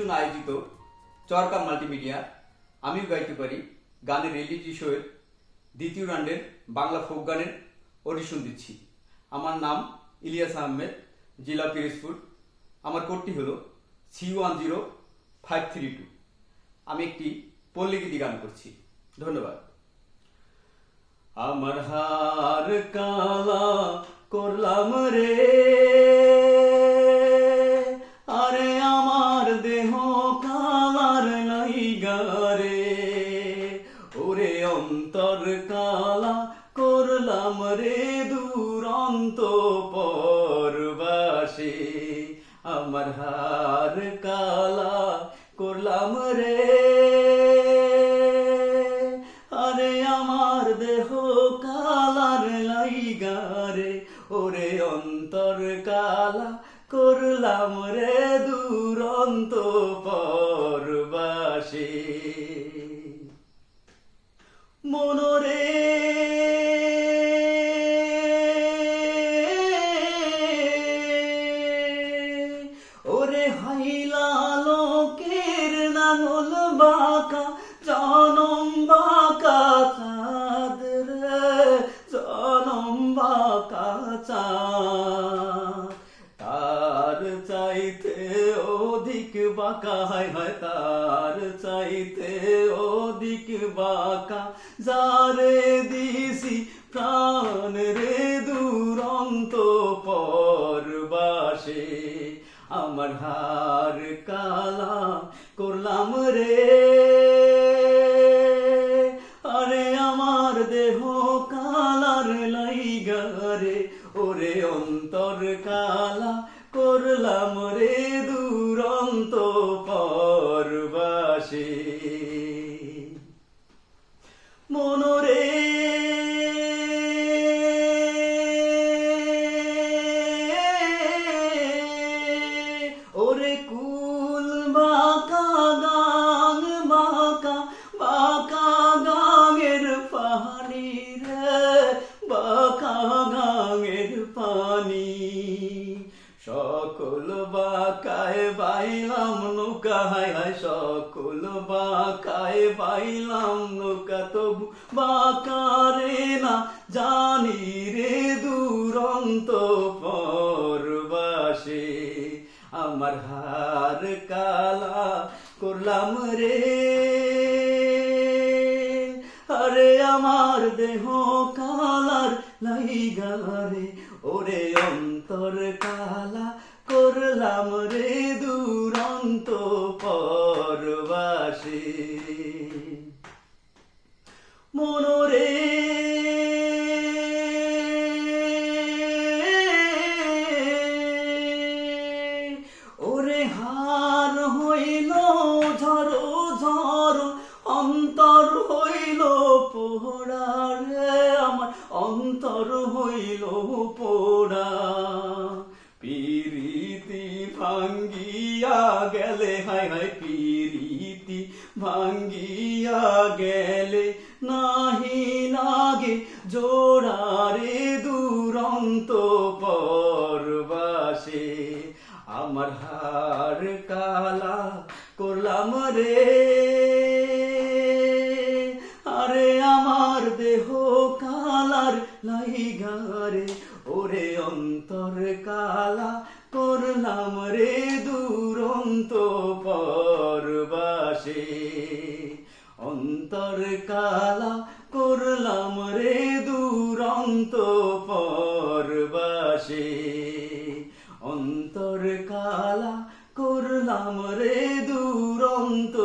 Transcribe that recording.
জন্য আয়োজিত চরকা মাল্টিমিডিয়া আমিও গাইতে পারি গানের রিয়েলিটি শোয়ের দ্বিতীয় রাউন্ডের বাংলা ফোক গানের অডিশন দিচ্ছি। আমার নাম ইলিয়াস আহমেদ, জেলা পিরোজপুর। আমার কোডটি হলো C10532। আমি একটি পল্লীগীতি গান করছি। ধন্যবাদ। আমার হার কালা করলাম রে, আরে আমার দেহ কালার লাইগা রে, ওরে অন্তর কালা করলাম রে দুরন্ত পরবাসে। আমার হার কালা করলাম রে, আরে আমার দেহ কালার লাইগা রে, ওরে অন্তর কালা করলাম রে দুরন্ত পরবাসে। মনরে ওরে হাইলা লোকের নাঙল বাঁকা, জনম বাঁকা চাঁদ রে, জনম বাঁকা চাঁদ। তার চাইতে অধিক বাঁকা, হায় হায় তার চাইতে অধিক বাঁকা, যারে দিছি প্রাণ রে দুরন্ত পরবাসে। আমার হার কালা করলাম রে, আরে আমার দেহ কালার লাইগা রে, ওরে অন্তর কালা করলাম রে দুরন্ত পরবাসে। মনরে ওরে কুল বাঁকা গাং বাঁকা, বাঁকা গাঙের পানি রে, বাঁকা গাঙের পানি। সকল বাঁকায় বাইলাম নৌকা, হায় হায় সকল বাঁকায় বাইলাম নৌকা, তবু বাঁকা রে না জানি রে দুরন্ত পরবাসে। আমার হার কালা করলাম রে, আরে আমার দেহ কালার লাইগা রে, ওরে অন্তর কালা করলাম রে দুরন্ত পরবাসে। মনরে ওরে হার হইল ঝড়ো ঝড়ো, অন্তর হইল পোড়া রে, আমার অন্তর হইল পোড়া। পিরিতি ভাঙ্গিয়া গেলে, হায় হায় পিরিতি ভাঙ্গিয়া গেলে, নাহি লাগে জোড়া রে দুরন্ত পরবাসে। আমার হার কালা করলাম রে, আরে আমার দেহ কালার লাইগা রে, ওরে অন্তর কালা করলাম রে দুরন্ত পরবাসে। অন্তর কালা করলাম রে দুরন্ত পরবাসে। অন্তর কালা করলাম রে দুরন্ত